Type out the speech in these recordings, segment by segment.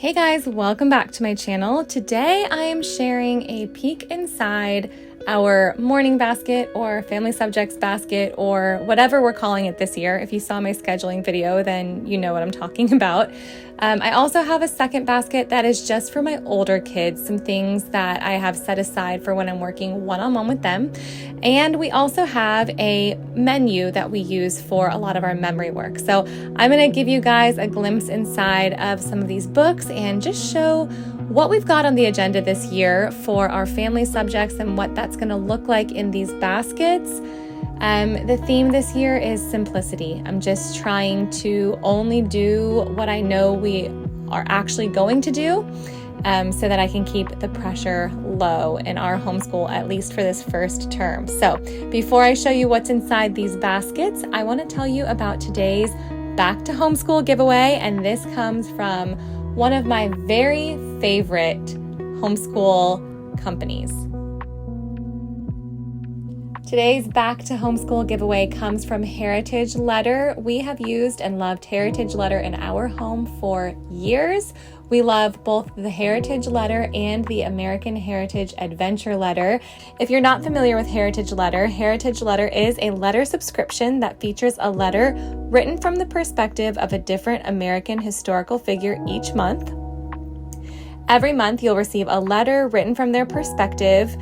Hey guys, welcome back to my channel. Today I am sharing a peek inside our morning basket or family subjects basket or whatever we're calling it this year. If you saw my scheduling video, then you know what I'm talking about. I also have a second basket that is just for my older kids, some things that I have set aside for when I'm working one-on-one with them. And we also have a menu that we use for a lot of our memory work. So I'm going to give you guys a glimpse inside of some of these books and just show what we've got on the agenda this year for our family subjects and what that's going to look like in these baskets. The theme this year is simplicity. I'm just trying to only do what I know we are actually going to do so that I can keep the pressure low in our homeschool, at least for this first term. So before I show you what's inside these baskets, I want to tell you about today's Back to Homeschool giveaway, and this comes from one of my very favorite homeschool companies. Today's Back to Homeschool giveaway comes from Heritage Letter. We have used and loved Heritage Letter in our home for years. We love both the Heritage Letter and the American Heritage Adventure Letter. If you're not familiar with Heritage Letter is a letter subscription that features a letter written from the perspective of a different American historical figure each month. Every month, you'll receive a letter written from their perspective.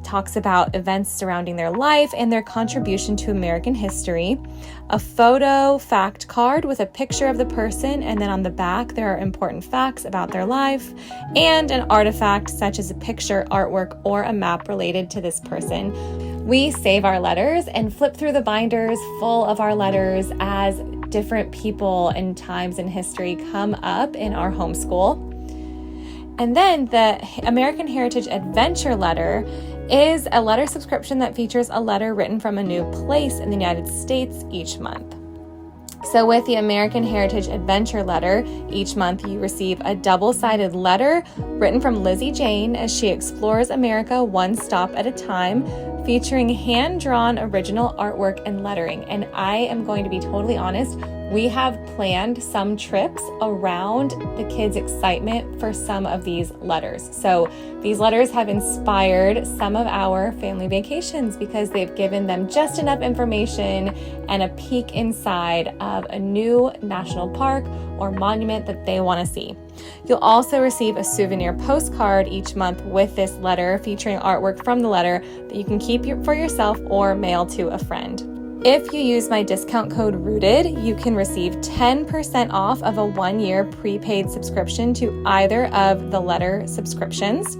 Talks about events surrounding their life and their contribution to American history, a photo fact card with a picture of the person, and then on the back there are important facts about their life, and an artifact such as a picture, artwork, or a map related to this person. We save our letters and flip through the binders full of our letters as different people and times in history come up in our homeschool. And then the American Heritage Adventure Letter is a letter subscription that features a letter written from a new place in the United States each month. So with the American Heritage Adventure Letter, each month you receive a double-sided letter written from Lizzie Jane as she explores America one stop at a time, featuring hand-drawn original artwork and lettering. And I am going to be totally honest, we have planned some trips around the kids' excitement for some of these letters. So these letters have inspired some of our family vacations because they've given them just enough information and a peek inside of a new national park or monument that they want to see. You'll also receive a souvenir postcard each month with this letter featuring artwork from the letter that you can keep for yourself or mail to a friend. If you use my discount code ROOTED, you can receive 10% off of a 1-year prepaid subscription to either of the letter subscriptions.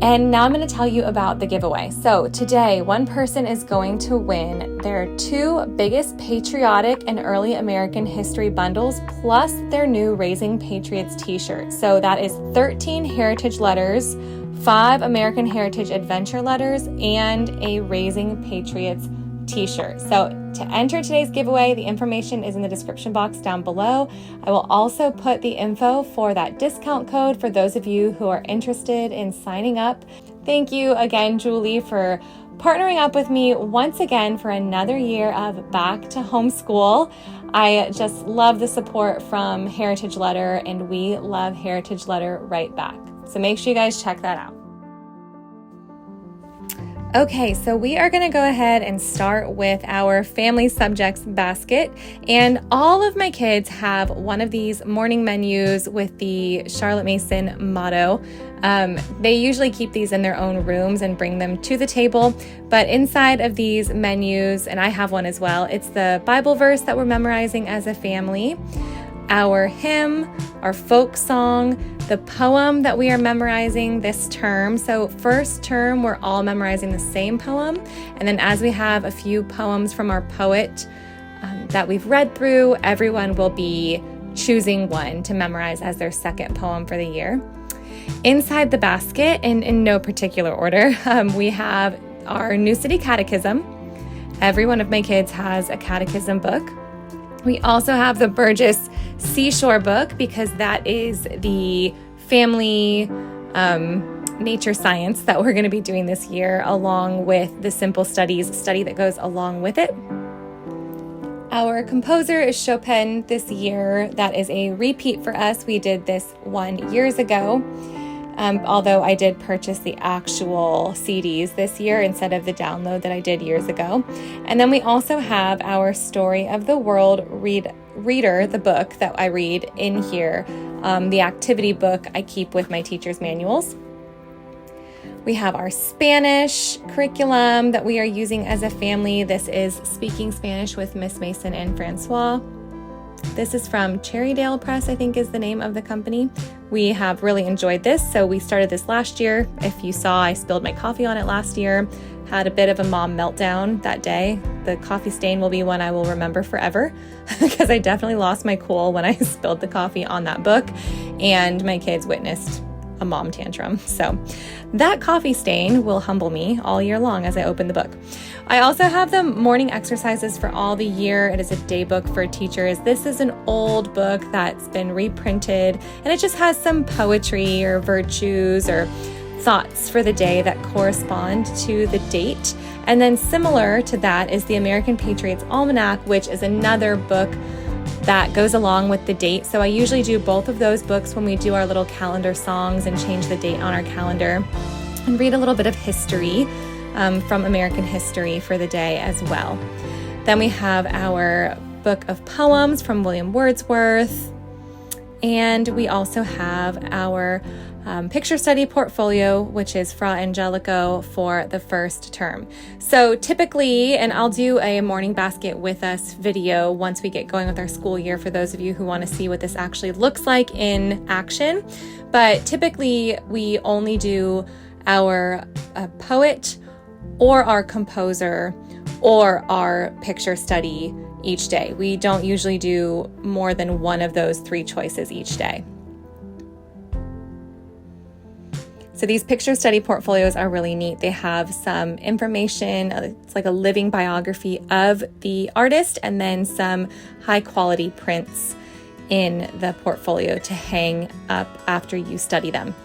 And now I'm going to tell you about the giveaway. So today, one person is going to win their 2 biggest patriotic and early American history bundles, plus their new Raising Patriots t-shirt. So that is 13 Heritage Letters, 5 American Heritage Adventure Letters, and a Raising Patriots t-shirt. So to enter today's giveaway, the information is in the description box down below. I will also put the info for that discount code for those of you who are interested in signing up. Thank you again, Julie, for partnering up with me once again for another year of Back to Homeschool. I just love the support from Heritage Letter, and we love Heritage Letter right back. So make sure you guys check that out. Okay, so we are going to go ahead and start with our family subjects basket, and all of my kids have one of these morning menus with the Charlotte Mason motto. They usually keep these in their own rooms and bring them to the table, but inside of these menus, and I have one as well, it's the Bible verse that we're memorizing as a family, our hymn, our folk song, the poem that we are memorizing this term. So first term, we're all memorizing the same poem. And then as we have a few poems from our poet that we've read through, everyone will be choosing one to memorize as their second poem for the year. Inside the basket, in no particular order, we have our New City Catechism. Every one of my kids has a catechism book. We also have the Burgess Seashore book because that is the family nature science that we're going to be doing this year, along with the Simple Studies study that goes along with it. Our composer is Chopin this year. That is a repeat for us. We did this 1 year ago, although I did purchase the actual CDs this year instead of the download that I did years ago. And then we also have our Story of the World reader, the book that I read in here, the activity book I keep with my teacher's manuals. We have our Spanish curriculum that we are using as a family. This is Speaking Spanish with Miss Mason and Francois. This is from Cherrydale Press, I think is the name of the company. We have really enjoyed this. So we started this last year. If you saw, I spilled my coffee on it last year. Had a bit of a mom meltdown that day. The coffee stain will be one I will remember forever because I definitely lost my cool when I spilled the coffee on that book, and my kids witnessed a mom tantrum. So that coffee stain will humble me all year long as I open the book. I also have the morning exercises for all the year. It is a day book for teachers. This is an old book that's been reprinted, and it just has some poetry or virtues or thoughts for the day that correspond to the date. And then similar to that is the American Patriots Almanac, which is another book that goes along with the date. So I usually do both of those books when we do our little calendar songs and change the date on our calendar, and read a little bit of history from American history for the day as well. Then we have our book of poems from William Wordsworth, and we also have our picture study portfolio, which is Fra Angelico for the first term. So typically, and I'll do a morning basket with us video once we get going with our school year for those of you who want to see what this actually looks like in action. But typically, we only do our poet or our composer or our picture study each day. We don't usually do more than one of those three choices each day. So these picture study portfolios are really neat. They have some information, it's like a living biography of the artist, and then some high quality prints in the portfolio to hang up after you study them.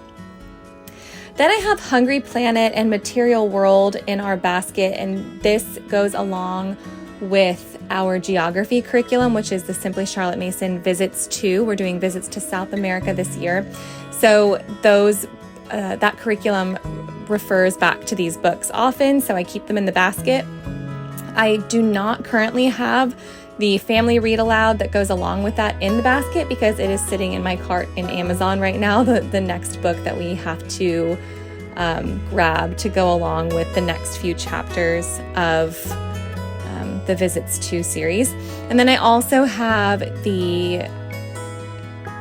Then I have Hungry Planet and Material World in our basket, and this goes along with our geography curriculum, which is the Simply Charlotte Mason Visits to. We're doing visits to South America this year. So that curriculum refers back to these books often, so I keep them in the basket. I do not currently have the family read aloud that goes along with that in the basket because it is sitting in my cart in Amazon right now, the next book that we have to grab to go along with the next few chapters of the Visits to series. And then I also have the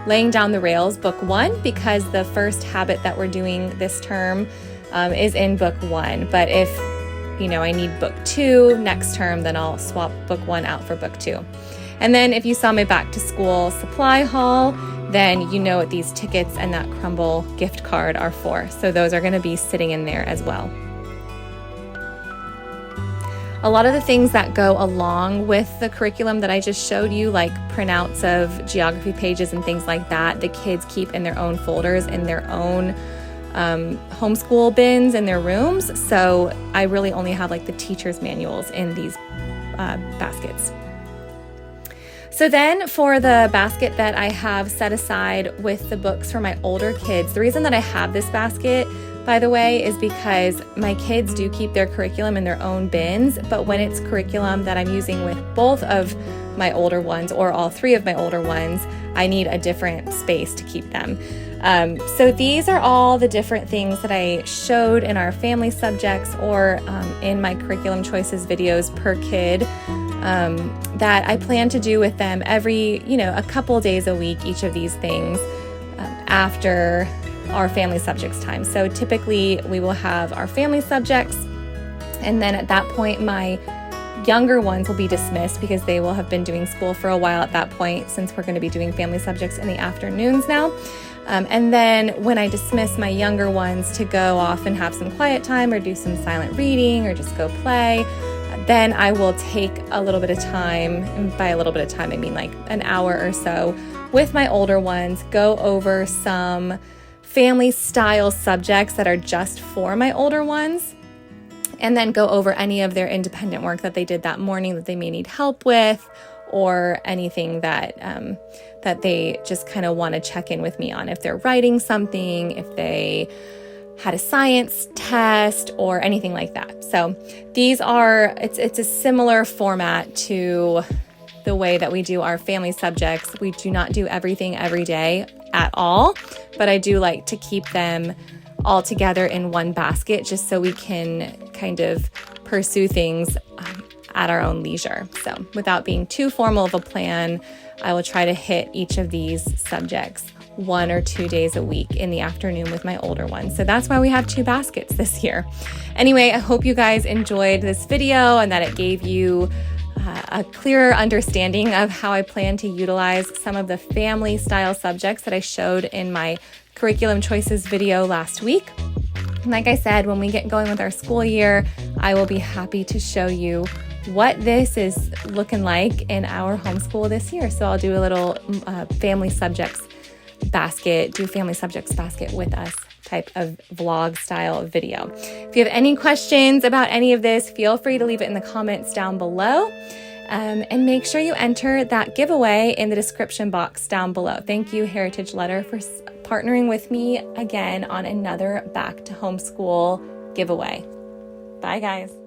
Laying Down the Rails, book 1, because the first habit that we're doing this term is in book 1. But if, I need book 2 next term, then I'll swap book 1 out for book 2. And then if you saw my back to school supply haul, then you know what these tickets and that Crumble gift card are for. So those are going to be sitting in there as well. A lot of the things that go along with the curriculum that I just showed you, like printouts of geography pages and things like that, the kids keep in their own folders, in their own homeschool bins in their rooms. So I really only have like the teacher's manuals in these baskets. So then for the basket that I have set aside with the books for my older kids, the reason that I have this basket, by the way, is because my kids do keep their curriculum in their own bins, but when it's curriculum that I'm using with both of my older ones or all three of my older ones, I need a different space to keep them. So these are all the different things that I showed in our family subjects or in my curriculum choices videos per kid that I plan to do with them every, a couple days a week, each of these things after our family subjects time. So typically we will have our family subjects, and then at that point my younger ones will be dismissed because they will have been doing school for a while at that point, since we're going to be doing family subjects in the afternoons now. And then when I dismiss my younger ones to go off and have some quiet time or do some silent reading or just go play, then I will take a little bit of time, and by a little bit of time I mean like an hour or so, with my older ones, go over some family style subjects that are just for my older ones, and then go over any of their independent work that they did that morning that they may need help with, or anything that that they just kind of want to check in with me on. If they're writing something, if they had a science test or anything like that. So these are, it's a similar format to the way that we do our family subjects. We do not do everything every day at all, but I do like to keep them all together in one basket just so we can kind of pursue things at our own leisure. So without being too formal of a plan, I will try to hit each of these subjects 1 or 2 days a week in the afternoon with my older ones. So that's why we have 2 baskets this year. Anyway, I hope you guys enjoyed this video and that it gave you a clearer understanding of how I plan to utilize some of the family style subjects that I showed in my curriculum choices video last week. And like I said, when we get going with our school year, I will be happy to show you what this is looking like in our homeschool this year. So I'll do a little family subjects basket with us type of vlog style video. If you have any questions about any of this, feel free to leave it in the comments down below. And make sure you enter that giveaway in the description box down below. Thank you, Heritage Letter, for partnering with me again on another Back to Homeschool giveaway. Bye, guys.